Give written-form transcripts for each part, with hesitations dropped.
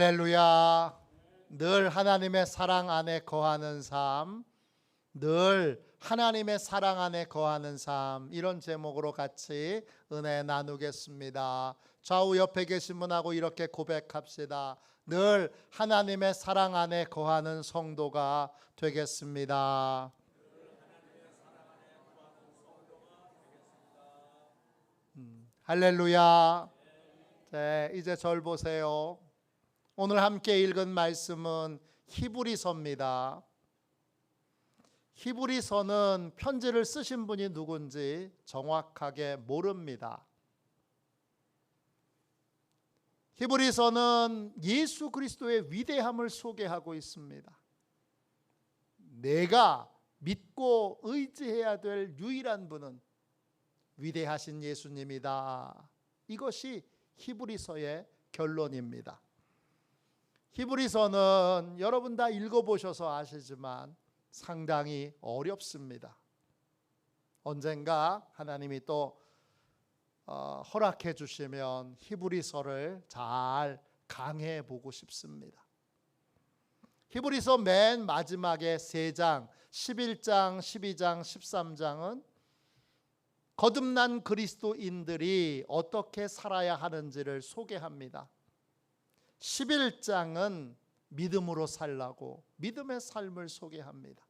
할렐루야. 늘 하나님의 사랑 안에 거하는 삶, 늘 하나님의 사랑 안에 거하는 삶, 이런 제목으로 같이 은혜 나누겠습니다. 좌우 옆에 계신 분하고 이렇게 고백합시다. 늘 하나님의 사랑 안에 거하는 성도가 되겠습니다. 할렐루야. 네, 이제 절 보세요. 오늘 함께 읽은 말씀은 히브리서입니다. 히브리서는 편지를 쓰신 분이 누군지 정확하게 모릅니다. 히브리서는 예수 그리스도의 위대함을 소개하고 있습니다. 내가 믿고 의지해야 될 유일한 분은 위대하신 예수님이다. 이것이 히브리서의 결론입니다. 히브리서는 여러분 다 읽어보셔서 아시지만 상당히 어렵습니다. 언젠가 하나님이 또 허락해 주시면 히브리서를 잘 강해해 보고 싶습니다. 히브리서 맨 마지막에 3장 11장, 12장, 13장은 거듭난 그리스도인들이 어떻게 살아야 하는지를 소개합니다. 11장은 믿음으로 살라고 믿음의 삶을 소개합니다.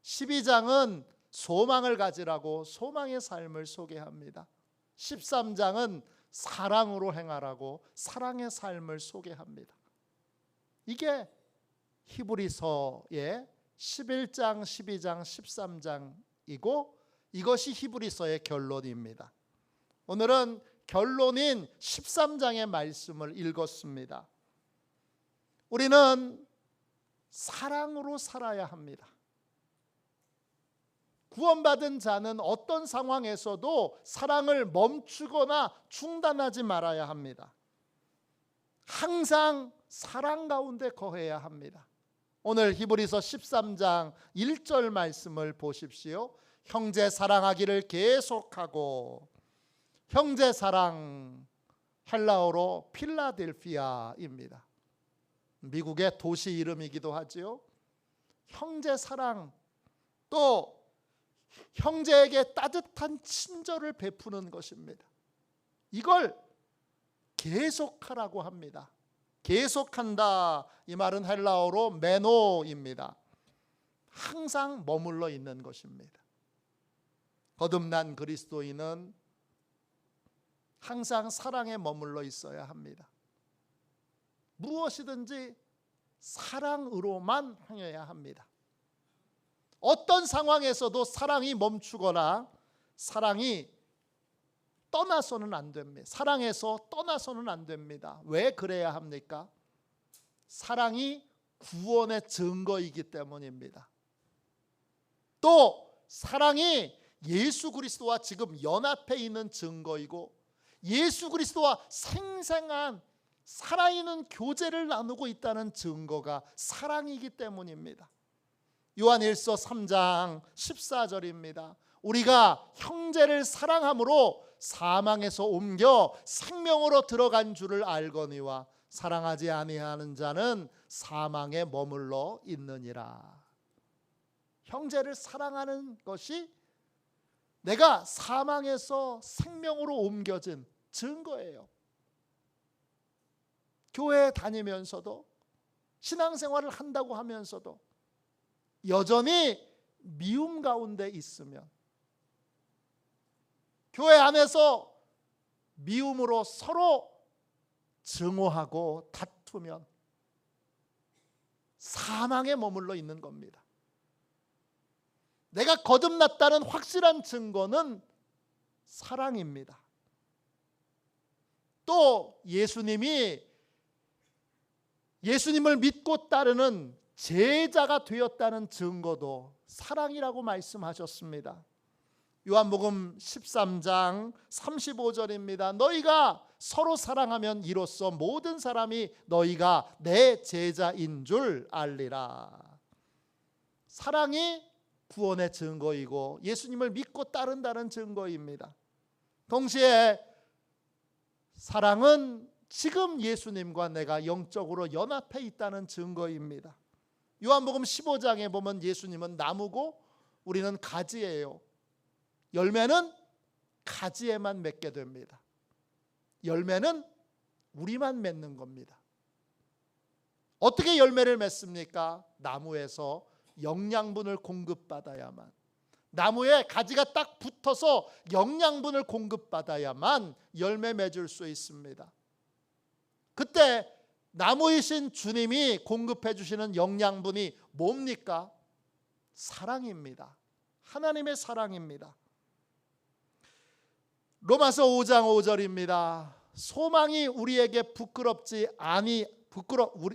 12장은 소망을 가지라고 소망의 삶을 소개합니다. 13장은 사랑으로 행하라고 사랑의 삶을 소개합니다. 이게 히브리서의 11장, 12장, 13장이고 이것이 히브리서의 결론입니다. 오늘은 결론인 13장의 말씀을 읽었습니다. 우리는 사랑으로 살아야 합니다. 구원받은 자는 어떤 상황에서도 사랑을 멈추거나 중단하지 말아야 합니다. 항상 사랑 가운데 거해야 합니다. 오늘 히브리서 13장 1절 말씀을 보십시오. 형제 사랑하기를 계속하고, 형제 사랑 헬라어로 필라델피아입니다. 미국의 도시 이름이기도 하지요. 형제 사랑, 또 형제에게 따뜻한 친절을 베푸는 것입니다. 이걸 계속하라고 합니다. 계속한다, 이 말은 헬라어로 메노입니다. 항상 머물러 있는 것입니다. 거듭난 그리스도인은 항상 사랑에 머물러 있어야 합니다. 무엇이든지 사랑으로만 행해야 합니다. 어떤 상황에서도 사랑이 멈추거나 사랑이 떠나서는 안 됩니다. 사랑에서 떠나서는 안 됩니다. 왜 그래야 합니까? 사랑이 구원의 증거이기 때문입니다. 또 사랑이 예수 그리스도와 지금 연합해 있는 증거이고 예수 그리스도와 생생한 살아있는 교제를 나누고 있다는 증거가 사랑이기 때문입니다. 요한일서 3장 14절입니다. 우리가 형제를 사랑함으로 사망에서 옮겨 생명으로 들어간 줄을 알거니와 사랑하지 아니하는 자는 사망에 머물러 있느니라. 형제를 사랑하는 것이 내가 사망에서 생명으로 옮겨진 증거예요. 교회에 다니면서도 신앙생활을 한다고 하면서도 여전히 미움 가운데 있으면, 교회 안에서 미움으로 서로 증오하고 다투면 사망에 머물러 있는 겁니다. 내가 거듭났다는 확실한 증거는 사랑입니다. 또 예수님을 믿고 따르는 제자가 되었다는 증거도 사랑이라고 말씀하셨습니다. 요한복음 13장 35절입니다. 너희가 서로 사랑하면 이로써 모든 사람이 너희가 내 제자인 줄 알리라. 사랑이 구원의 증거이고 예수님을 믿고 따른다는 증거입니다. 동시에 사랑은 지금 예수님과 내가 영적으로 연합해 있다는 증거입니다. 요한복음 15장에 보면 예수님은 나무고 우리는 가지예요. 열매는 가지에만 맺게 됩니다. 열매는 우리만 맺는 겁니다. 어떻게 열매를 맺습니까? 나무에서 영양분을 공급받아야만, 나무에 가지가 딱 붙어서 영양분을 공급받아야만 열매 맺을 수 있습니다. 그때 나무이신 주님이 공급해 주시는 영양분이 뭡니까? 사랑입니다. 하나님의 사랑입니다. 로마서 5장 5절입니다. 소망이 우리에게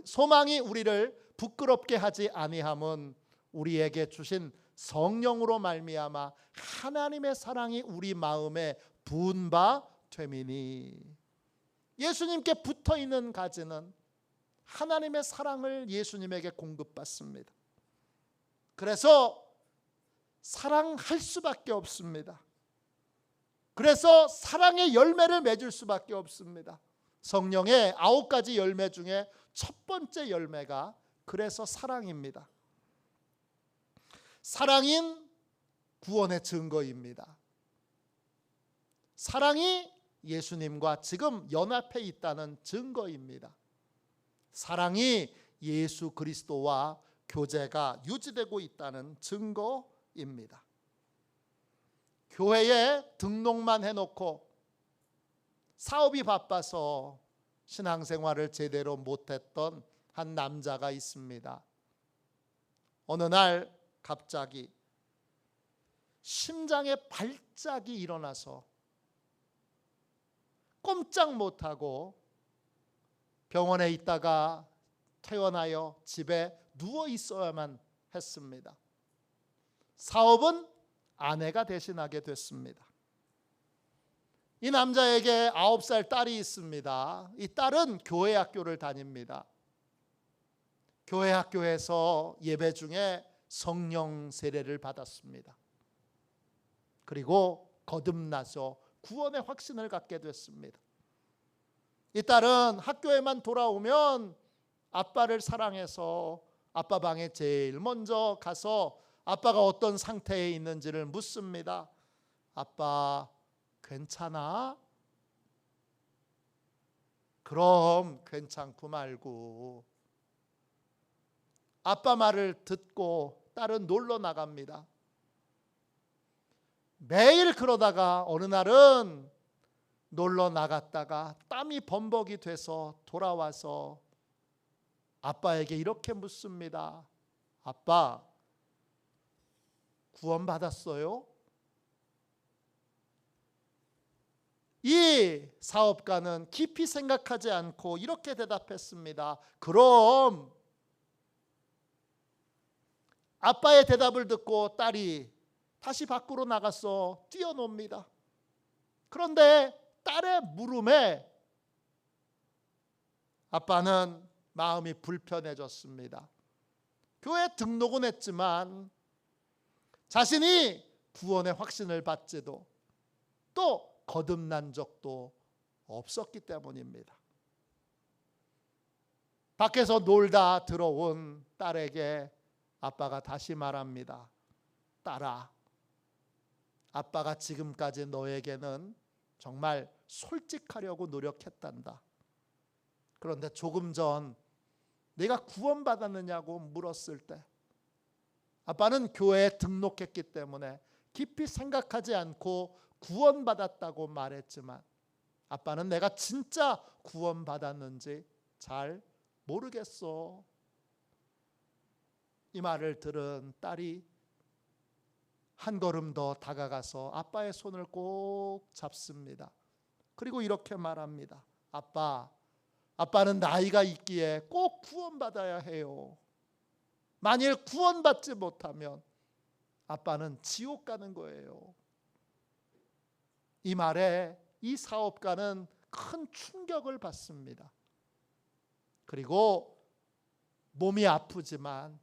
소망이 우리를 부끄럽게 하지 아니함은 우리에게 주신 성령으로 말미암아 하나님의 사랑이 우리 마음에 부은 바 됨이니. 예수님께 붙어 있는 가지는 하나님의 사랑을 예수님에게 공급받습니다. 그래서 사랑할 수밖에 없습니다. 그래서 사랑의 열매를 맺을 수밖에 없습니다. 성령의 9가지 열매 중에 첫 번째 열매가 그래서 사랑입니다. 사랑인 구원의 증거입니다. 사랑이 예수님과 지금 연합해 있다는 증거입니다. 사랑이 예수 그리스도와 교제가 유지되고 있다는 증거입니다. 교회에 등록만 해놓고 사업이 바빠서 신앙생활을 제대로 못했던 한 남자가 있습니다. 어느 날 갑자기 심장에 발작이 일어나서 꼼짝 못하고 병원에 있다가 퇴원하여 집에 누워 있어야만 했습니다. 사업은 아내가 대신하게 됐습니다. 이 남자에게 9살 딸이 있습니다. 이 딸은 교회 학교를 다닙니다. 교회 학교에서 예배 중에 성령 세례를 받았습니다. 그리고 거듭나서 구원의 확신을 갖게 됐습니다. 이 딸은 학교에만 돌아오면 아빠를 사랑해서 아빠 방에 제일 먼저 가서 아빠가 어떤 상태에 있는지를 묻습니다. 아빠 괜찮아? 그럼 괜찮고 말고. 아빠 말을 듣고 딸은 놀러 나갑니다. 매일 그러다가 어느 날은 놀러 나갔다가 땀이 범벅이 돼서 돌아와서 아빠에게 이렇게 묻습니다. 아빠, 구원받았어요? 이 사업가는 깊이 생각하지 않고 이렇게 대답했습니다. 그럼. 아빠의 대답을 듣고 딸이 다시 밖으로 나가서 뛰어놉니다. 그런데 딸의 물음에 아빠는 마음이 불편해졌습니다. 교회 등록은 했지만 자신이 구원의 확신을 받지도 또 거듭난 적도 없었기 때문입니다. 밖에서 놀다 들어온 딸에게 아빠가 다시 말합니다. 딸아, 아빠가 지금까지 너에게는 정말 솔직하려고 노력했단다. 그런데 조금 전 네가 구원받았느냐고 물었을 때 아빠는 교회에 등록했기 때문에 깊이 생각하지 않고 구원받았다고 말했지만 아빠는 내가 진짜 구원받았는지 잘 모르겠어. 이 말을 들은 딸이 한 걸음 더 다가가서 아빠의 손을 꼭 잡습니다. 그리고 이렇게 말합니다. 아빠는 나이가 있기에 꼭 구원받아야 해요. 만일 구원받지 못하면 아빠는 지옥 가는 거예요. 이 말에 이 사업가는 큰 충격을 받습니다. 그리고 몸이 아프지만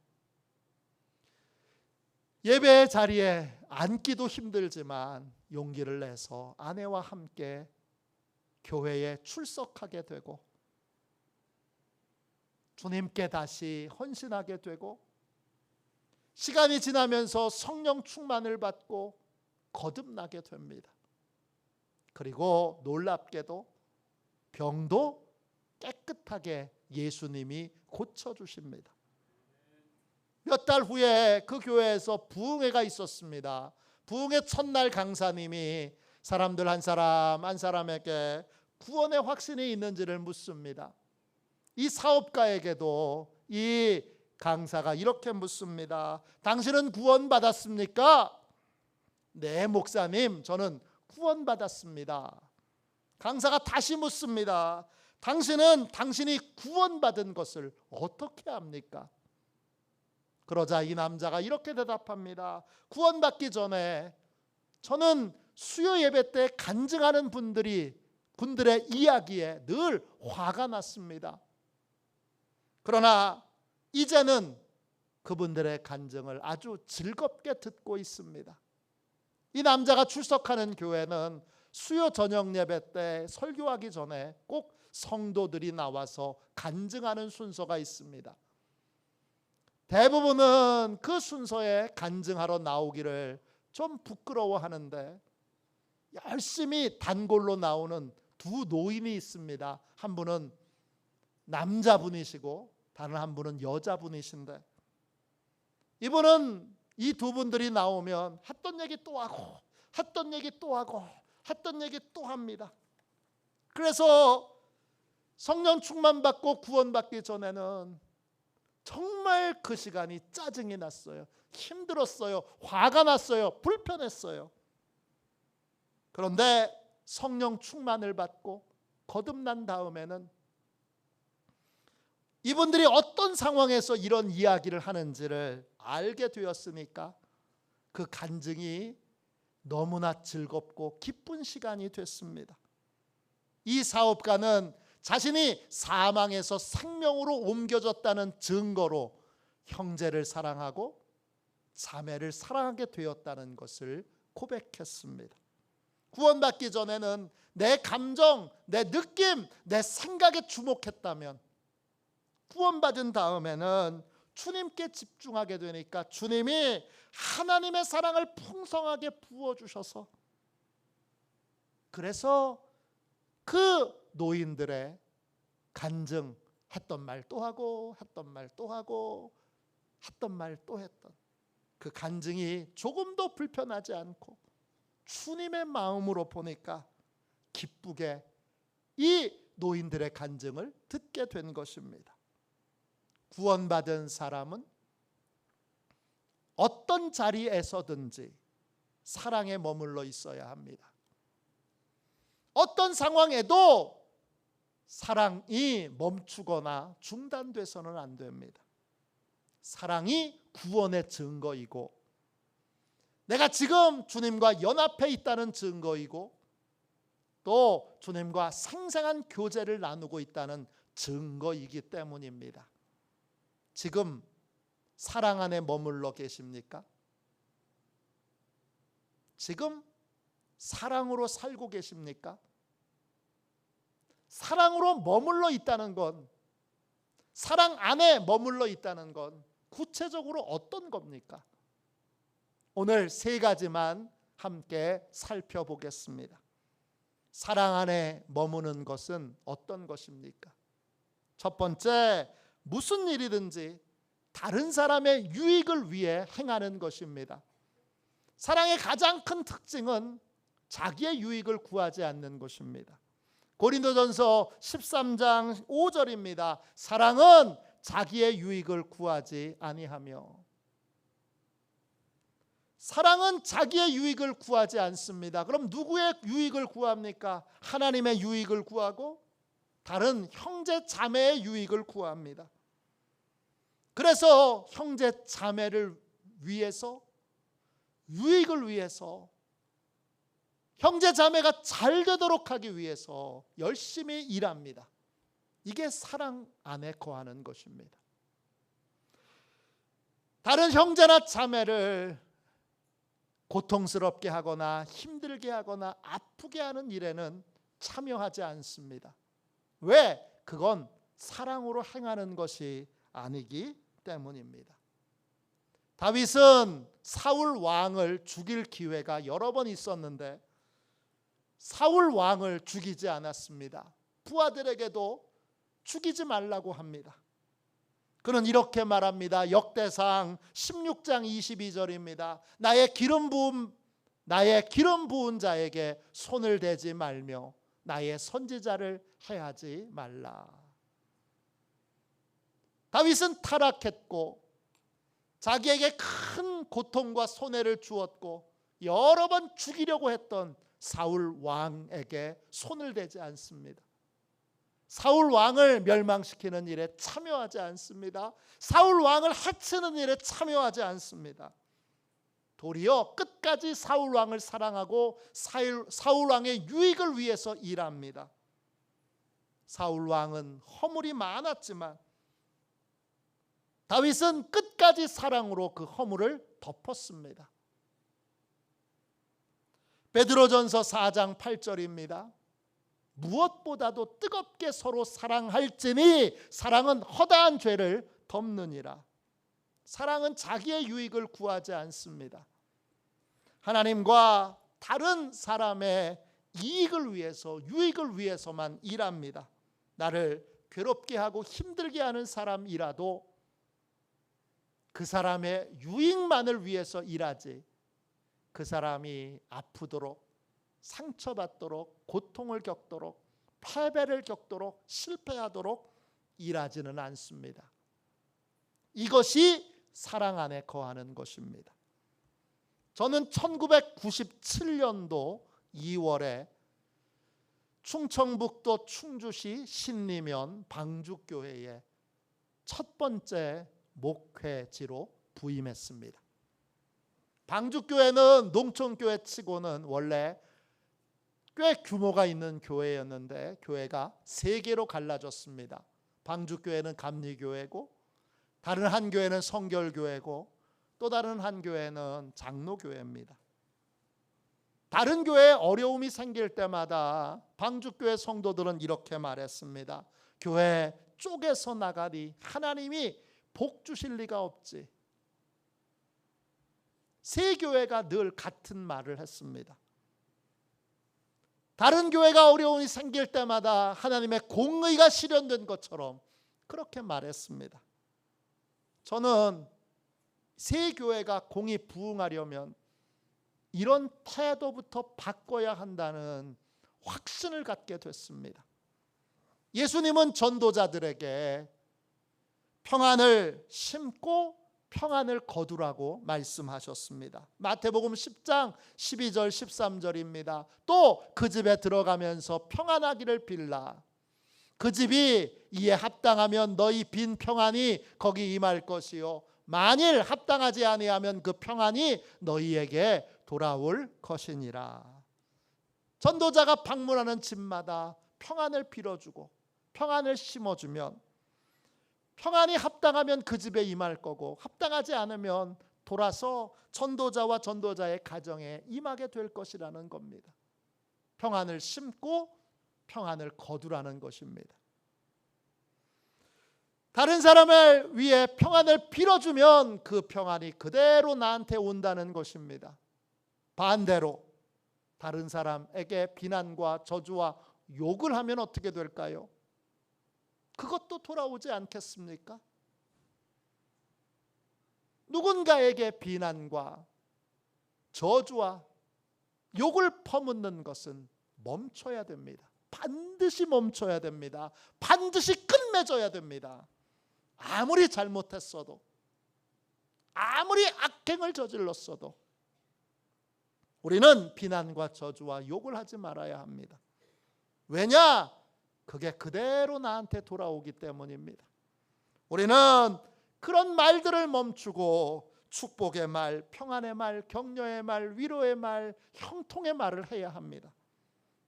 예배 자리에 앉기도 힘들지만 용기를 내서 아내와 함께 교회에 출석하게 되고 주님께 다시 헌신하게 되고 시간이 지나면서 성령 충만을 받고 거듭나게 됩니다. 그리고 놀랍게도 병도 깨끗하게 예수님이 고쳐주십니다. 몇 달 후에 그 교회에서 부흥회가 있었습니다. 부흥회 첫날 강사님이 사람들 한 사람 한 사람에게 구원의 확신이 있는지를 묻습니다. 이 사업가에게도 이 강사가 이렇게 묻습니다. 당신은 구원받았습니까? 네, 목사님, 저는 구원받았습니다. 강사가 다시 묻습니다. 당신은 당신이 구원받은 것을 어떻게 압니까? 그러자 이 남자가 이렇게 대답합니다. 구원받기 전에 저는 수요 예배 때 간증하는 분들의 이야기에 늘 화가 났습니다. 그러나 이제는 그분들의 간증을 아주 즐겁게 듣고 있습니다. 이 남자가 출석하는 교회는 수요 저녁 예배 때 설교하기 전에 꼭 성도들이 나와서 간증하는 순서가 있습니다. 대부분은 그 순서에 간증하러 나오기를 좀 부끄러워하는데 열심히 단골로 나오는 두 노인이 있습니다. 한 분은 남자분이시고 다른 한 분은 여자분이신데 이분은 이 두 분들이 나오면 했던 얘기 또 하고 했던 얘기 또 하고 했던 얘기 또 합니다. 그래서 성령 충만받고 구원받기 전에는 정말 그 시간이 짜증이 났어요. 힘들었어요. 화가 났어요. 불편했어요. 그런데 성령 충만을 받고 거듭난 다음에는 이분들이 어떤 상황에서 이런 이야기를 하는지를 알게 되었으니까 그 간증이 너무나 즐겁고 기쁜 시간이 됐습니다. 이 사업가는 자신이 사망에서 생명으로 옮겨졌다는 증거로 형제를 사랑하고 자매를 사랑하게 되었다는 것을 고백했습니다. 구원받기 전에는 내 감정, 내 느낌, 내 생각에 주목했다면 구원받은 다음에는 주님께 집중하게 되니까 주님이 하나님의 사랑을 풍성하게 부어주셔서 그래서 그 노인들의 간증, 했던 말 또 하고 했던 말 또 하고 했던 말 또 했던 그 간증이 조금도 불편하지 않고 주님의 마음으로 보니까 기쁘게 이 노인들의 간증을 듣게 된 것입니다. 구원받은 사람은 어떤 자리에서든지 사랑에 머물러 있어야 합니다. 어떤 상황에도 사랑이 멈추거나 중단돼서는 안 됩니다. 사랑이 구원의 증거이고 내가 지금 주님과 연합해 있다는 증거이고 또 주님과 생생한 교제를 나누고 있다는 증거이기 때문입니다. 지금 사랑 안에 머물러 계십니까? 지금 사랑으로 살고 계십니까? 사랑으로 머물러 있다는 건, 사랑 안에 머물러 있다는 건 구체적으로 어떤 겁니까? 오늘 세 가지만 함께 살펴보겠습니다. 사랑 안에 머무는 것은 어떤 것입니까? 첫 번째, 무슨 일이든지 다른 사람의 유익을 위해 행하는 것입니다. 사랑의 가장 큰 특징은 자기의 유익을 구하지 않는 것입니다. 고린도전서 13장 5절입니다. 사랑은 자기의 유익을 구하지 아니하며. 사랑은 자기의 유익을 구하지 않습니다. 그럼 누구의 유익을 구합니까? 하나님의 유익을 구하고 다른 형제 자매의 유익을 구합니다. 그래서 형제 자매를 위해서, 유익을 위해서, 형제 자매가 잘 되도록 하기 위해서 열심히 일합니다. 이게 사랑 안에 거하는 것입니다. 다른 형제나 자매를 고통스럽게 하거나 힘들게 하거나 아프게 하는 일에는 참여하지 않습니다. 왜? 그건 사랑으로 행하는 것이 아니기 때문입니다. 다윗은 사울 왕을 죽일 기회가 여러 번 있었는데 사울 왕을 죽이지 않았습니다. 부하들에게도 죽이지 말라고 합니다. 그는 이렇게 말합니다. 역대상 16장 22절입니다. 나의 기름 부은 자에게 손을 대지 말며 나의 선지자를 해하지 말라. 다윗은 타락했고 자기에게 큰 고통과 손해를 주었고 여러 번 죽이려고 했던 사울 왕에게 손을 대지 않습니다. 사울 왕을 멸망시키는 일에 참여하지 않습니다. 사울 왕을 해치는 일에 참여하지 않습니다. 도리어 끝까지 사울 왕을 사랑하고 사울 왕의 유익을 위해서 일합니다. 사울 왕은 허물이 많았지만 다윗은 끝까지 사랑으로 그 허물을 덮었습니다. 베드로전서 4장 8절입니다. 무엇보다도 뜨겁게 서로 사랑할지니 사랑은 허다한 죄를 덮느니라. 사랑은 자기의 유익을 구하지 않습니다. 하나님과 다른 사람의 이익을 위해서, 유익을 위해서만 일합니다. 나를 괴롭게 하고 힘들게 하는 사람이라도 그 사람의 유익만을 위해서 일하지, 그 사람이 아프도록, 상처받도록, 고통을 겪도록, 패배를 겪도록, 실패하도록 일하지는 않습니다. 이것이 사랑 안에 거하는 것입니다. 저는 1997년도 2월에 충청북도 충주시 신리면 방주교회에 첫 번째 목회지로 부임했습니다. 방주교회는 농촌교회 치고는 원래 꽤 규모가 있는 교회였는데 교회가 세 개로 갈라졌습니다. 방주교회는 감리교회고, 다른 한 교회는 성결교회고, 또 다른 한 교회는 장로교회입니다. 다른 교회에 어려움이 생길 때마다 방주교회 성도들은 이렇게 말했습니다. 교회 쪼개서 나가니 하나님이 복 주실 리가 없지. 세 교회가 늘 같은 말을 했습니다. 다른 교회가 어려움이 생길 때마다 하나님의 공의가 실현된 것처럼 그렇게 말했습니다. 저는 세 교회가 공의 부응하려면 이런 태도부터 바꿔야 한다는 확신을 갖게 됐습니다. 예수님은 전도자들에게 평안을 심고 평안을 거두라고 말씀하셨습니다. 마태복음 10장 12절 13절입니다. 또 그 집에 들어가면서 평안하기를 빌라. 그 집이 이에 합당하면 너희 빈 평안이 거기 임할 것이요 만일 합당하지 아니하면 그 평안이 너희에게 돌아올 것이니라. 전도자가 방문하는 집마다 평안을 빌어주고 평안을 심어주면 평안이 합당하면 그 집에 임할 거고 합당하지 않으면 돌아서 전도자와 전도자의 가정에 임하게 될 것이라는 겁니다. 평안을 심고 평안을 거두라는 것입니다. 다른 사람을 위해 평안을 빌어주면 그 평안이 그대로 나한테 온다는 것입니다. 반대로 다른 사람에게 비난과 저주와 욕을 하면 어떻게 될까요? 그것도 돌아오지 않겠습니까? 누군가에게 비난과 저주와 욕을 퍼붓는 것은 멈춰야 됩니다. 반드시 멈춰야 됩니다. 반드시 끝맺어야 됩니다. 아무리 잘못했어도, 아무리 악행을 저질렀어도 우리는 비난과 저주와 욕을 하지 말아야 합니다. 왜냐? 그게 그대로 나한테 돌아오기 때문입니다. 우리는 그런 말들을 멈추고 축복의 말, 평안의 말, 격려의 말, 위로의 말, 형통의 말을 해야 합니다.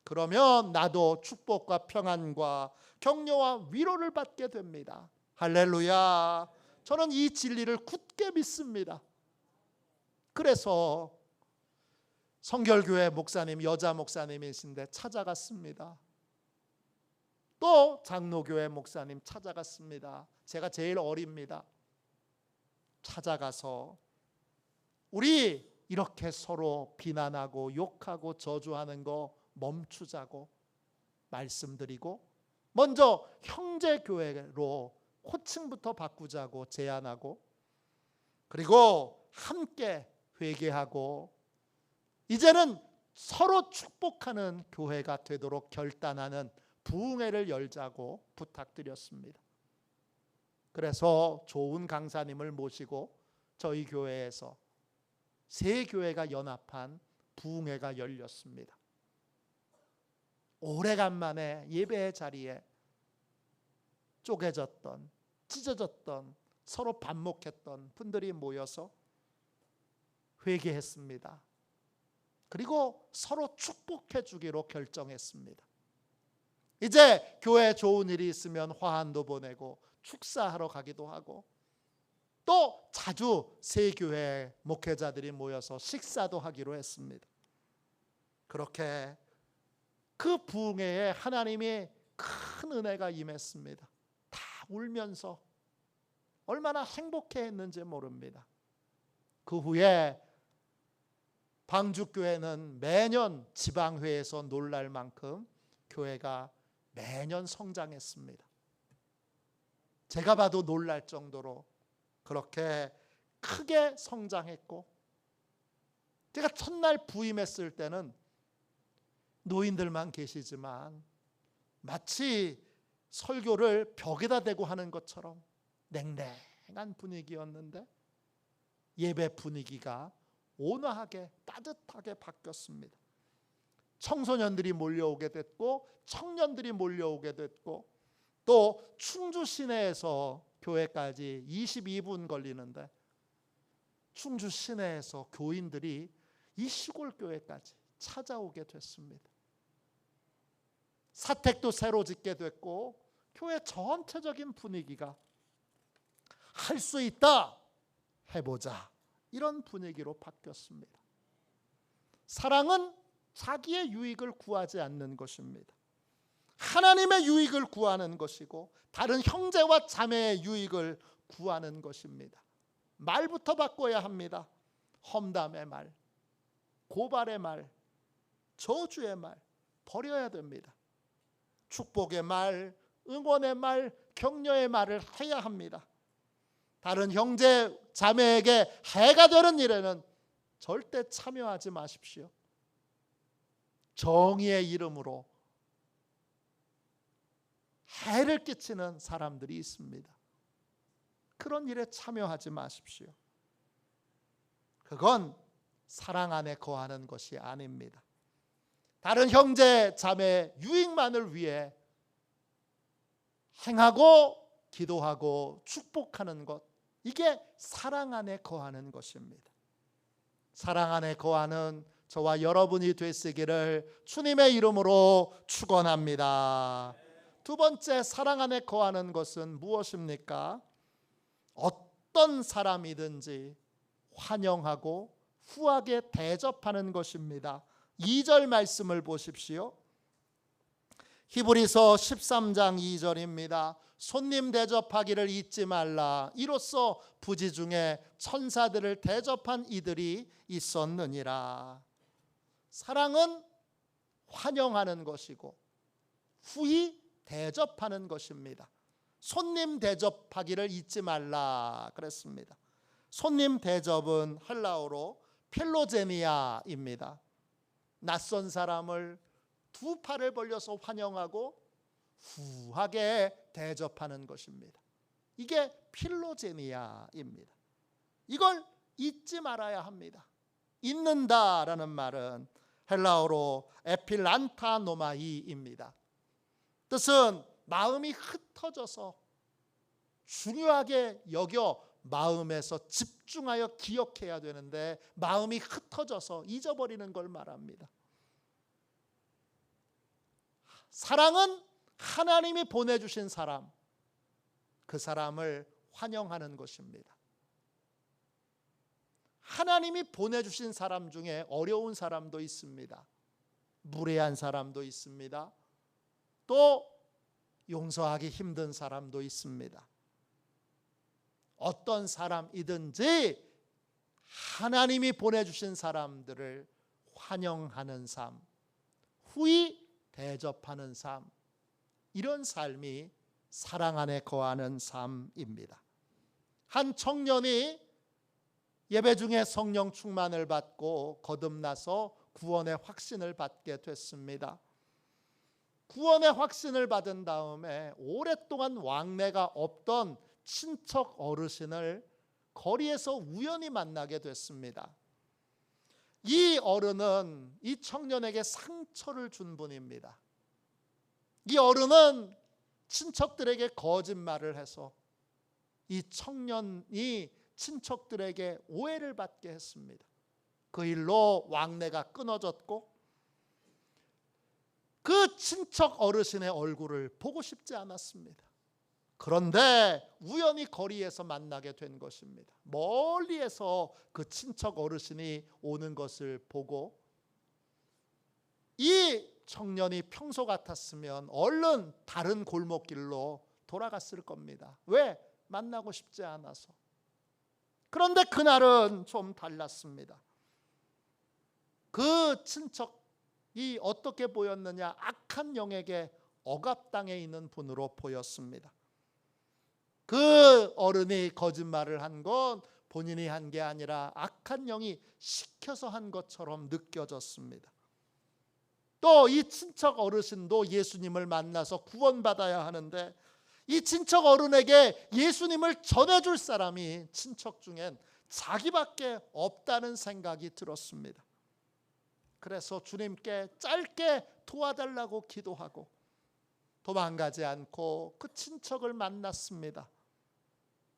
그러면 나도 축복과 평안과 격려와 위로를 받게 됩니다. 할렐루야. 저는 이 진리를 굳게 믿습니다. 그래서 성결교회 목사님, 여자 목사님이신데 찾아갔습니다. 또 장로교회 목사님 찾아갔습니다. 제가 제일 어립니다. 찾아가서 우리 이렇게 서로 비난하고 욕하고 저주하는 거 멈추자고 말씀드리고, 먼저 형제교회로 호칭부터 바꾸자고 제안하고, 그리고 함께 회개하고 이제는 서로 축복하는 교회가 되도록 결단하는 부흥회를 열자고 부탁드렸습니다. 그래서 좋은 강사님을 모시고 저희 교회에서 세 교회가 연합한 부흥회가 열렸습니다. 오래간만에 예배의 자리에 쪼개졌던, 찢어졌던, 서로 반목했던 분들이 모여서 회개했습니다. 그리고 서로 축복해 주기로 결정했습니다. 이제 교회에 좋은 일이 있으면 화환도 보내고 축사하러 가기도 하고, 또 자주 세 교회 목회자들이 모여서 식사도 하기로 했습니다. 그렇게 그 부흥회에 하나님이 큰 은혜가 임했습니다. 다 울면서 얼마나 행복해했는지 모릅니다. 그 후에 방주교회는 매년 지방회에서 놀랄 만큼 교회가 매년 성장했습니다. 제가 봐도 놀랄 정도로 그렇게 크게 성장했고, 제가 첫날 부임했을 때는 노인들만 계시지만 마치 설교를 벽에다 대고 하는 것처럼 냉랭한 분위기였는데, 예배 분위기가 온화하게 따뜻하게 바뀌었습니다. 청소년들이 몰려오게 됐고 청년들이 몰려오게 됐고, 또 충주 시내에서 교회까지 22분 걸리는데 충주 시내에서 교인들이 이 시골 교회까지 찾아오게 됐습니다. 사택도 새로 짓게 됐고 교회 전체적인 분위기가 할 수 있다, 해보자, 이런 분위기로 바뀌었습니다. 사랑은 자기의 유익을 구하지 않는 것입니다. 하나님의 유익을 구하는 것이고 다른 형제와 자매의 유익을 구하는 것입니다. 말부터 바꿔야 합니다. 험담의 말, 고발의 말, 저주의 말 버려야 됩니다. 축복의 말, 응원의 말, 격려의 말을 해야 합니다. 다른 형제 자매에게 해가 되는 일에는 절대 참여하지 마십시오. 정의의 이름으로 해를 끼치는 사람들이 있습니다. 그런 일에 참여하지 마십시오. 그건 사랑 안에 거하는 것이 아닙니다. 다른 형제 자매의 유익만을 위해 행하고 기도하고 축복하는 것, 이게 사랑 안에 거하는 것입니다. 사랑 안에 거하는 저와 여러분이 되시기를 주님의 이름으로 축원합니다. 두 번째, 사랑 안에 거하는 것은 무엇입니까? 어떤 사람이든지 환영하고 후하게 대접하는 것입니다. 2절 말씀을 보십시오. 히브리서 13장 2절입니다. 손님 대접하기를 잊지 말라. 이로써 부지 중에 천사들을 대접한 이들이 있었느니라. 사랑은 환영하는 것이고 후히 대접하는 것입니다. 손님 대접하기를 잊지 말라 그랬습니다. 손님 대접은 헬라어로 필로제니아입니다. 낯선 사람을 두 팔을 벌려서 환영하고 후하게 대접하는 것입니다. 이게 필로제니아입니다. 이걸 잊지 말아야 합니다. 잊는다라는 말은 헬라어로 에필란타노마이입니다. 뜻은 마음이 흩어져서 중요하게 여겨 마음에서 집중하여 기억해야 되는데 마음이 흩어져서 잊어버리는 걸 말합니다. 사랑은 하나님이 보내주신 사람, 그 사람을 환영하는 것입니다. 하나님이 보내주신 사람 중에 어려운 사람도 있습니다. 무례한 사람도 있습니다. 또 용서하기 힘든 사람도 있습니다. 어떤 사람이든지 하나님이 보내주신 사람들을 환영하는 삶, 후히 대접하는 삶, 이런 삶이 사랑 안에 거하는 삶입니다. 한 청년이 예배 중에 성령 충만을 받고 거듭나서 구원의 확신을 받게 됐습니다. 구원의 확신을 받은 다음에 오랫동안 왕래가 없던 친척 어르신을 거리에서 우연히 만나게 됐습니다. 이 어른은 이 청년에게 상처를 준 분입니다. 이 어른은 친척들에게 거짓말을 해서 이 청년이 친척들에게 오해를 받게 했습니다. 그 일로 왕래가 끊어졌고 그 친척 어르신의 얼굴을 보고 싶지 않았습니다. 그런데 우연히 거리에서 만나게 된 것입니다. 멀리에서 그 친척 어르신이 오는 것을 보고 이 청년이 평소 같았으면 얼른 다른 골목길로 돌아갔을 겁니다. 왜? 만나고 싶지 않아서. 그런데 그날은 좀 달랐습니다. 그 친척이 어떻게 보였느냐? 악한 영에게 억압당해 있는 분으로 보였습니다. 그 어른이 거짓말을 한 건 본인이 한 게 아니라 악한 영이 시켜서 한 것처럼 느껴졌습니다. 또 이 친척 어르신도 예수님을 만나서 구원받아야 하는데 이 친척 어른에게 예수님을 전해줄 사람이 친척 중엔 자기밖에 없다는 생각이 들었습니다. 그래서 주님께 짧게 도와달라고 기도하고 도망가지 않고 그 친척을 만났습니다.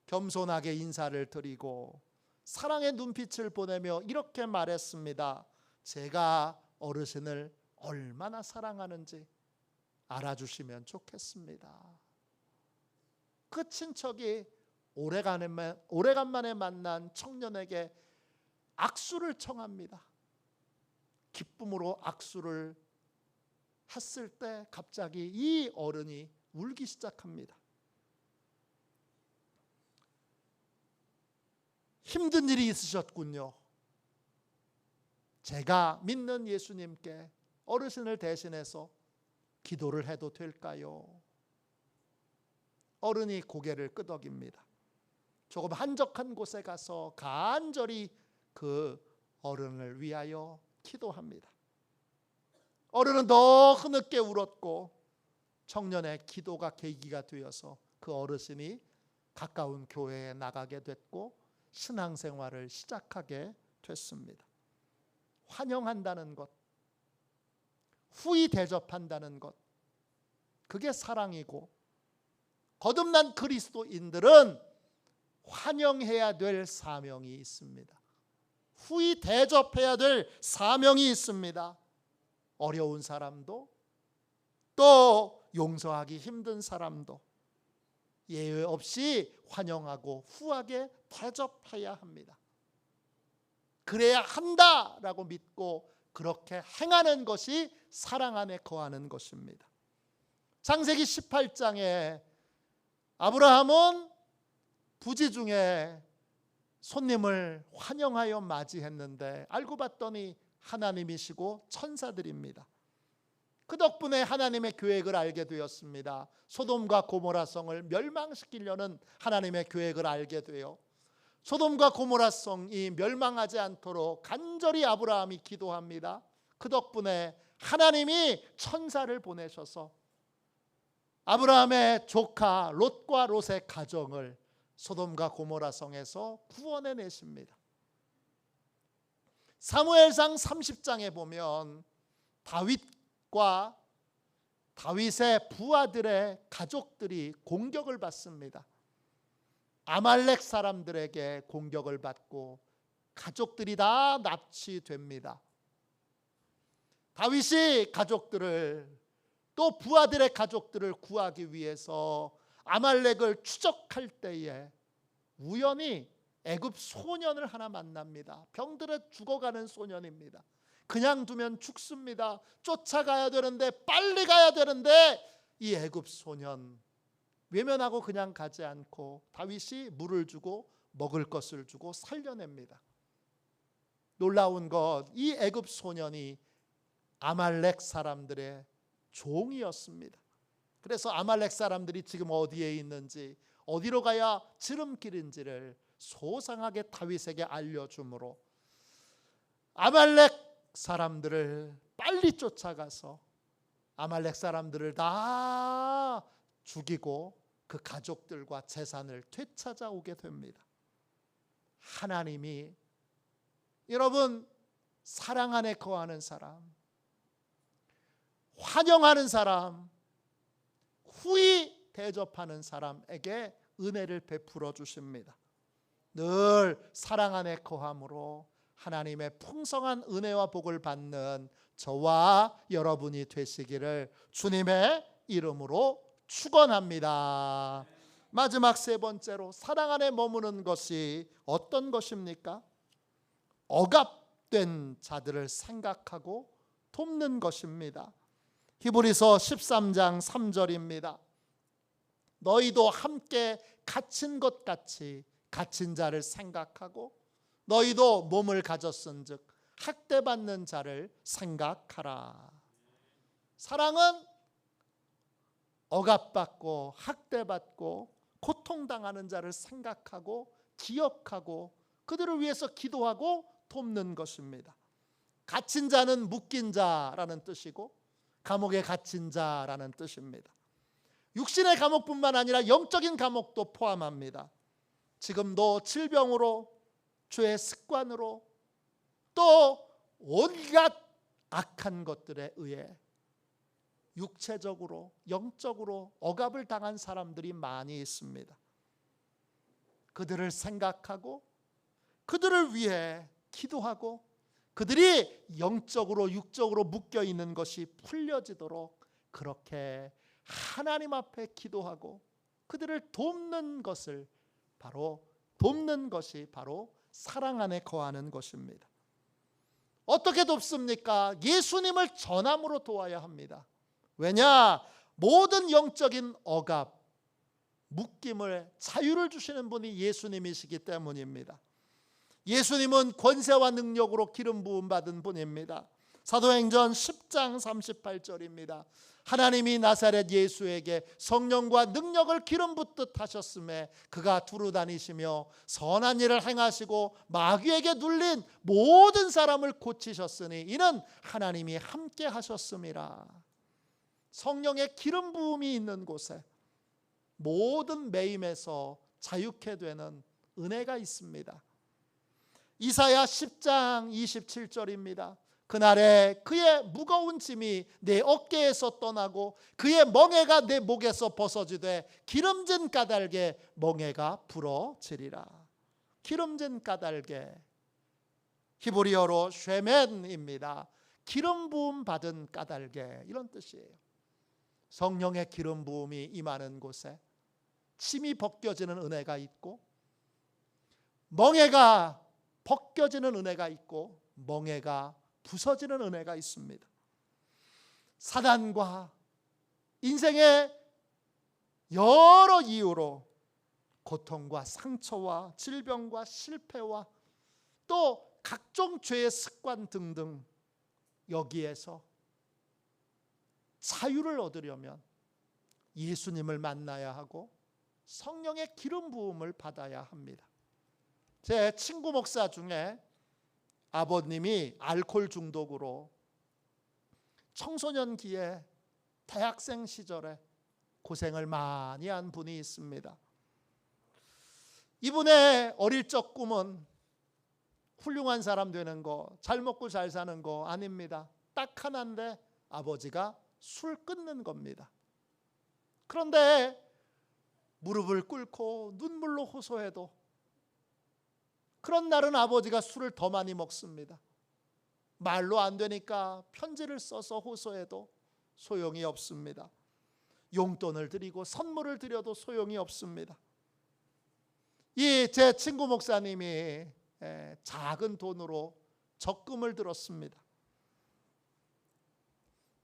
겸손하게 인사를 드리고 사랑의 눈빛을 보내며 이렇게 말했습니다. 제가 어르신을 얼마나 사랑하는지 알아주시면 좋겠습니다. 그 친척이 오래간만에 만난 청년에게 악수를 청합니다. 기쁨으로 악수를 했을 때 갑자기 이 어른이 울기 시작합니다. 힘든 일이 있으셨군요. 제가 믿는 예수님께 어르신을 대신해서 기도를 해도 될까요? 어른이 고개를 끄덕입니다. 조금 한적한 곳에 가서 간절히 그 어른을 위하여 기도합니다. 어른은 더 흐느껴 울었고 청년의 기도가 계기가 되어서 그 어르신이 가까운 교회에 나가게 됐고 신앙생활을 시작하게 됐습니다. 환영한다는 것, 후히 대접한다는 것, 그게 사랑이고 거듭난 그리스도인들은 환영해야 될 사명이 있습니다. 후히 대접해야 될 사명이 있습니다. 어려운 사람도 또 용서하기 힘든 사람도 예외 없이 환영하고 후하게 대접해야 합니다. 그래야 한다라고 믿고 그렇게 행하는 것이 사랑 안에 거하는 것입니다. 창세기 18장에 아브라함은 부지 중에 손님을 환영하여 맞이했는데 알고 봤더니 하나님이시고 천사들입니다. 그 덕분에 하나님의 계획을 알게 되었습니다. 소돔과 고모라 성을 멸망시키려는 하나님의 계획을 알게 되어 소돔과 고모라 성이 멸망하지 않도록 간절히 아브라함이 기도합니다. 그 덕분에 하나님이 천사를 보내셔서 아브라함의 조카 롯과 롯의 가정을 소돔과 고모라 성에서 구원해 내십니다. 사무엘상 30장에 보면 다윗과 다윗의 부하들의 가족들이 공격을 받습니다. 아말렉 사람들에게 공격을 받고 가족들이 다 납치됩니다. 다윗이 가족들을 또 부하들의 가족들을 구하기 위해서 아말렉을 추적할 때에 우연히 애굽 소년을 하나 만납니다. 병들어 죽어가는 소년입니다. 그냥 두면 죽습니다. 쫓아가야 되는데, 빨리 가야 되는데, 이 애굽 소년 외면하고 그냥 가지 않고 다윗이 물을 주고 먹을 것을 주고 살려냅니다. 놀라운 것, 이 애굽 소년이 아말렉 사람들의 종이었습니다. 그래서 아말렉 사람들이 지금 어디에 있는지, 어디로 가야 지름길인지를 소상하게 다윗에게 알려주므로 아말렉 사람들을 빨리 쫓아가서 아말렉 사람들을 다 죽이고 그 가족들과 재산을 되찾아오게 됩니다. 하나님이 여러분 사랑 안에 거하는 사람, 환영하는 사람, 후히 대접하는 사람에게 은혜를 베풀어 주십니다. 늘 사랑 안에 거함으로 하나님의 풍성한 은혜와 복을 받는 저와 여러분이 되시기를 주님의 이름으로 축원합니다. 마지막 세 번째로 사랑 안에 머무는 것이 어떤 것입니까? 억압된 자들을 생각하고 돕는 것입니다. 히브리서 13장 3절입니다. 너희도 함께 갇힌 것 같이 갇힌 자를 생각하고 너희도 몸을 가졌은즉 학대받는 자를 생각하라. 사랑은 억압받고 학대받고 고통당하는 자를 생각하고 기억하고 그들을 위해서 기도하고 돕는 것입니다. 갇힌 자는 묶인 자라는 뜻이고 감옥에 갇힌 자라는 뜻입니다. 육신의 감옥뿐만 아니라 영적인 감옥도 포함합니다. 지금도 질병으로, 죄의 습관으로, 또 온갖 악한 것들에 의해 육체적으로, 영적으로 억압을 당한 사람들이 많이 있습니다. 그들을 생각하고 그들을 위해 기도하고 그들이 영적으로, 육적으로 묶여 있는 것이 풀려지도록 그렇게 하나님 앞에 기도하고 그들을 돕는 것을 돕는 것이 바로 사랑 안에 거하는 것입니다. 어떻게 돕습니까? 예수님을 전함으로 도와야 합니다. 왜냐? 모든 영적인 억압, 묶임을, 자유를 주시는 분이 예수님이시기 때문입니다. 예수님은 권세와 능력으로 기름 부음 받은 분입니다. 사도행전 10장 38절입니다. 하나님이 나사렛 예수에게 성령과 능력을 기름 붓듯 하셨음에 그가 두루 다니시며 선한 일을 행하시고 마귀에게 눌린 모든 사람을 고치셨으니 이는 하나님이 함께 하셨음이라. 성령의 기름 부음이 있는 곳에 모든 매임에서 자유케 되는 은혜가 있습니다. 이사야 10장 27절입니다. 그날에 그의 무거운 짐이 내 어깨에서 떠나고 그의 멍에가 내 목에서 벗어지되 기름진 까닭에 멍에가 부러지리라. 기름진 까닭에, 히브리어로 쉐멘입니다. 기름 부음 받은 까닭에, 이런 뜻이에요. 성령의 기름 부음이 임하는 곳에 침이 벗겨지는 은혜가 있고 멍에가 벗겨지는 은혜가 있고 멍에가 부서지는 은혜가 있습니다. 사단과 인생의 여러 이유로 고통과 상처와 질병과 실패와 또 각종 죄의 습관 등등 여기에서 자유를 얻으려면 예수님을 만나야 하고 성령의 기름 부음을 받아야 합니다. 제 친구 목사 중에 아버님이 알코올 중독으로 청소년기에 대학생 시절에 고생을 많이 한 분이 있습니다. 이분의 어릴 적 꿈은 훌륭한 사람 되는 거, 잘 먹고 잘 사는 거 아닙니다. 딱 하나인데 아버지가 술 끊는 겁니다. 그런데 무릎을 꿇고 눈물로 호소해도 그런 날은 아버지가 술을 더 많이 먹습니다. 말로 안 되니까 편지를 써서 호소해도 소용이 없습니다. 용돈을 드리고 선물을 드려도 소용이 없습니다. 이 제 친구 목사님이 작은 돈으로 적금을 들었습니다.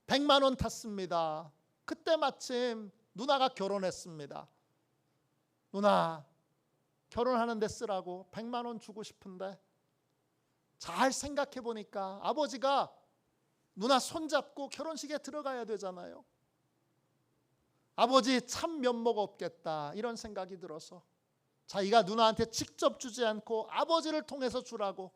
100만 원 탔습니다. 그때 마침 누나가 결혼했습니다. 누나, 결혼하는데 쓰라고 100만 원 주고 싶은데, 잘 생각해 보니까 아버지가 누나 손잡고 결혼식에 들어가야 되잖아요. 아버지 참 면목 없겠다, 이런 생각이 들어서 자기가 누나한테 직접 주지 않고 아버지를 통해서 주려고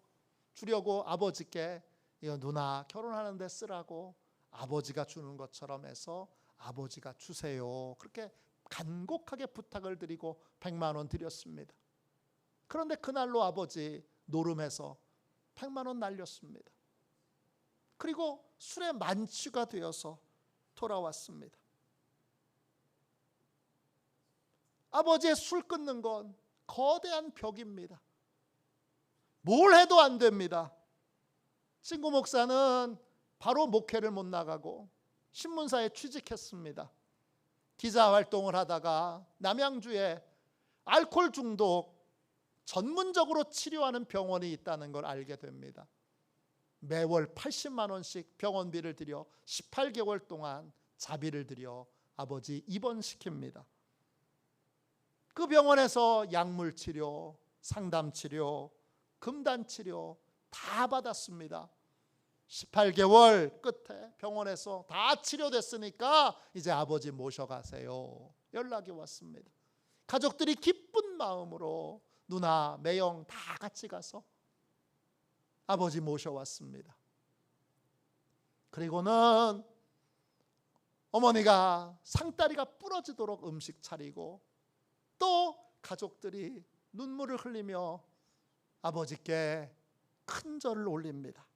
아버지께 이거 누나 결혼하는데 쓰라고 아버지가 주는 것처럼 해서 아버지가 주세요, 그렇게 간곡하게 부탁을 드리고 100만 원 드렸습니다. 그런데 그날로 아버지 노름해서 100만 원 날렸습니다. 그리고 술에 만취가 되어서 돌아왔습니다. 아버지의 술 끊는 건 거대한 벽입니다. 뭘 해도 안 됩니다. 친구 목사는 바로 목회를 못 나가고 신문사에 취직했습니다. 기자 활동을 하다가 남양주에 알코올 중독 전문적으로 치료하는 병원이 있다는 걸 알게 됩니다. 매월 80만 원씩 병원비를 들여 18개월 동안 자비를 들여 아버지 입원시킵니다. 그 병원에서 약물 치료, 상담 치료, 금단 치료 다 받았습니다. 18개월 끝에 병원에서 다 치료됐으니까 이제 아버지 모셔가세요, 연락이 왔습니다. 가족들이 기쁜 마음으로 누나, 매형 다 같이 가서 아버지 모셔왔습니다. 그리고는 어머니가 상다리가 부러지도록 음식 차리고 또 가족들이 눈물을 흘리며 아버지께 큰 절을 올립니다.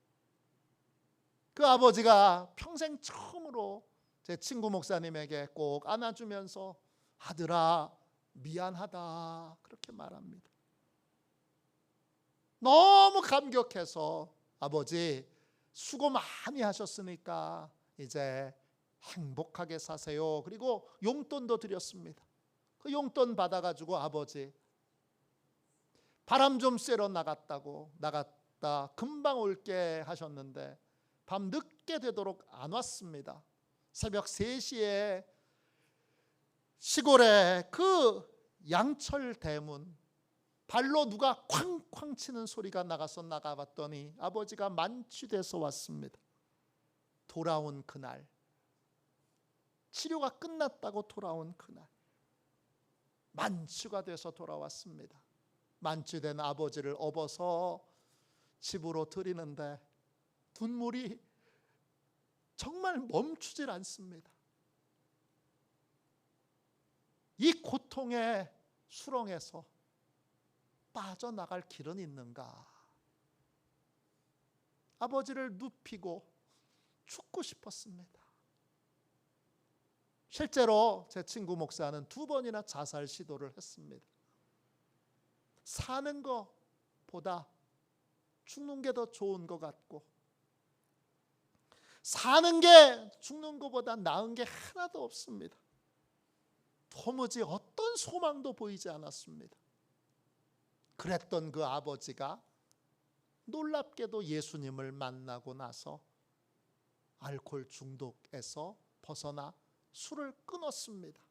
그 아버지가 평생 처음으로 제 친구 목사님에게 꼭 안아주면서 아들아 미안하다, 그렇게 말합니다. 너무 감격해서 아버지 수고 많이 하셨으니까 이제 행복하게 사세요, 그리고 용돈도 드렸습니다. 그 용돈 받아가지고 아버지 바람 좀 쐬러 나갔다 금방 올게 하셨는데 밤 늦게 되도록 안 왔습니다. 새벽 3시에 시골에 그 양철 대문 발로 누가 쾅쾅 치는 소리가 나가봤더니 아버지가 만취돼서 왔습니다. 돌아온 그날, 치료가 끝났다고 돌아온 그날 만취가 돼서 돌아왔습니다. 만취된 아버지를 업어서 집으로 들이는데 눈물이 정말 멈추질 않습니다. 이 고통의 수렁에서 빠져나갈 길은 있는가? 아버지를 눕히고 죽고 싶었습니다. 실제로 제 친구 목사는 2번이나 자살 시도를 했습니다. 사는 것보다 죽는 게 더 좋은 것 같고, 사는 게 죽는 것보다 나은 게 하나도 없습니다. 도무지 어떤 소망도 보이지 않았습니다. 그랬던 그 아버지가 놀랍게도 예수님을 만나고 나서 알코올 중독에서 벗어나 술을 끊었습니다.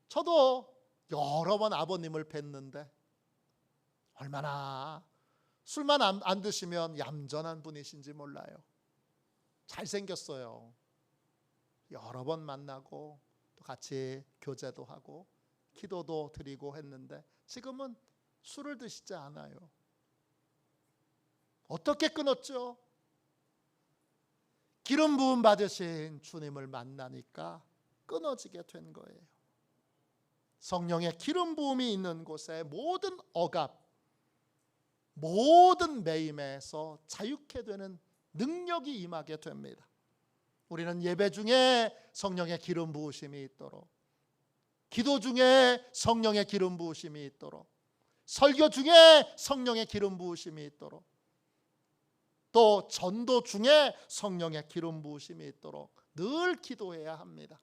저도 여러 번 아버님을 뵀는데 얼마나 술만 안 드시면 얌전한 분이신지 몰라요. 잘생겼어요. 여러 번 만나고 또 같이 교제도 하고 기도도 드리고 했는데 지금은 술을 드시지 않아요. 어떻게 끊었죠? 기름 부음 받으신 주님을 만나니까 끊어지게 된 거예요. 성령의 기름 부음이 있는 곳에 모든 억압, 모든 매임에서 자유케 되는 능력이 임하게 됩니다. 우리는 예배 중에 성령의 기름 부으심이 있도록, 기도 중에 성령의 기름 부으심이 있도록, 설교 중에 성령의 기름 부으심이 있도록, 또 전도 중에 성령의 기름 부으심이 있도록 늘 기도해야 합니다.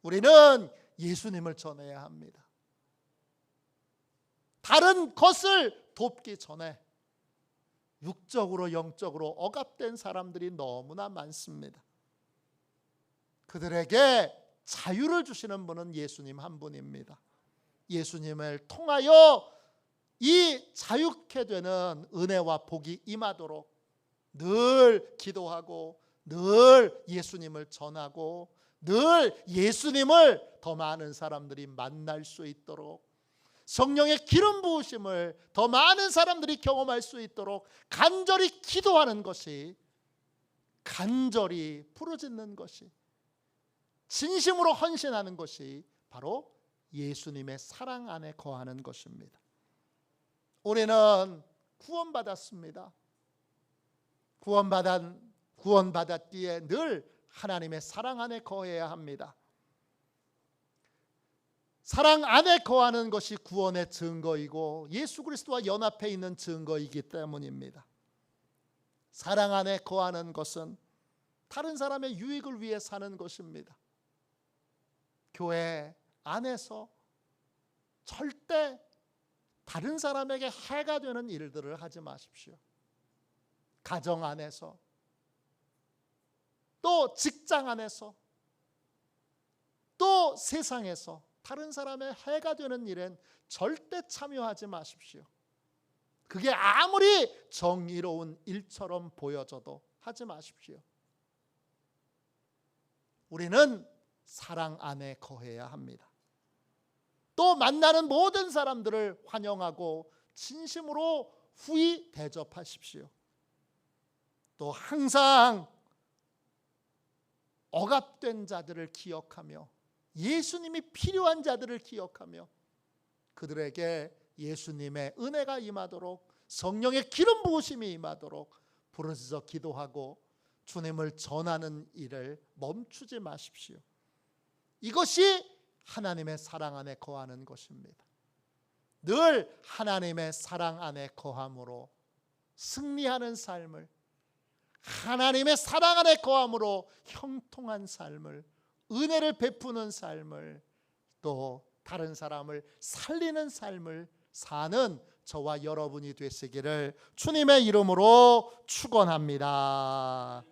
우리는 예수님을 전해야 합니다. 다른 것을 돕기 전에 육적으로 영적으로 억압된 사람들이 너무나 많습니다. 그들에게 자유를 주시는 분은 예수님 한 분입니다. 예수님을 통하여 이 자유케 되는 은혜와 복이 임하도록 늘 기도하고 늘 예수님을 전하고 늘 예수님을 더 많은 사람들이 만날 수 있도록 성령의 기름 부으심을 더 많은 사람들이 경험할 수 있도록 간절히 기도하는 것이, 간절히 부르짖는 것이, 진심으로 헌신하는 것이 바로 예수님의 사랑 안에 거하는 것입니다. 우리는 구원받았습니다. 구원받았기에 늘 하나님의 사랑 안에 거해야 합니다. 사랑 안에 거하는 것이 구원의 증거이고 예수 그리스도와 연합해 있는 증거이기 때문입니다. 사랑 안에 거하는 것은 다른 사람의 유익을 위해 사는 것입니다. 교회 안에서 절대 다른 사람에게 해가 되는 일들을 하지 마십시오. 가정 안에서, 또 직장 안에서, 또 세상에서 다른 사람의 해가 되는 일엔 절대 참여하지 마십시오. 그게 아무리 정의로운 일처럼 보여져도 하지 마십시오. 우리는 사랑 안에 거해야 합니다. 또 만나는 모든 사람들을 환영하고 진심으로 후히 대접하십시오. 또 항상 억압된 자들을 기억하며 예수님이 필요한 자들을 기억하며 그들에게 예수님의 은혜가 임하도록 성령의 기름 부으심이 임하도록 부르짖어 기도하고 주님을 전하는 일을 멈추지 마십시오. 이것이 하나님의 사랑 안에 거하는 것입니다. 늘 하나님의 사랑 안에 거함으로 승리하는 삶을, 하나님의 사랑 안에 거함으로 형통한 삶을, 은혜를 베푸는 삶을, 또 다른 사람을 살리는 삶을 사는 저와 여러분이 되시기를 주님의 이름으로 축원합니다.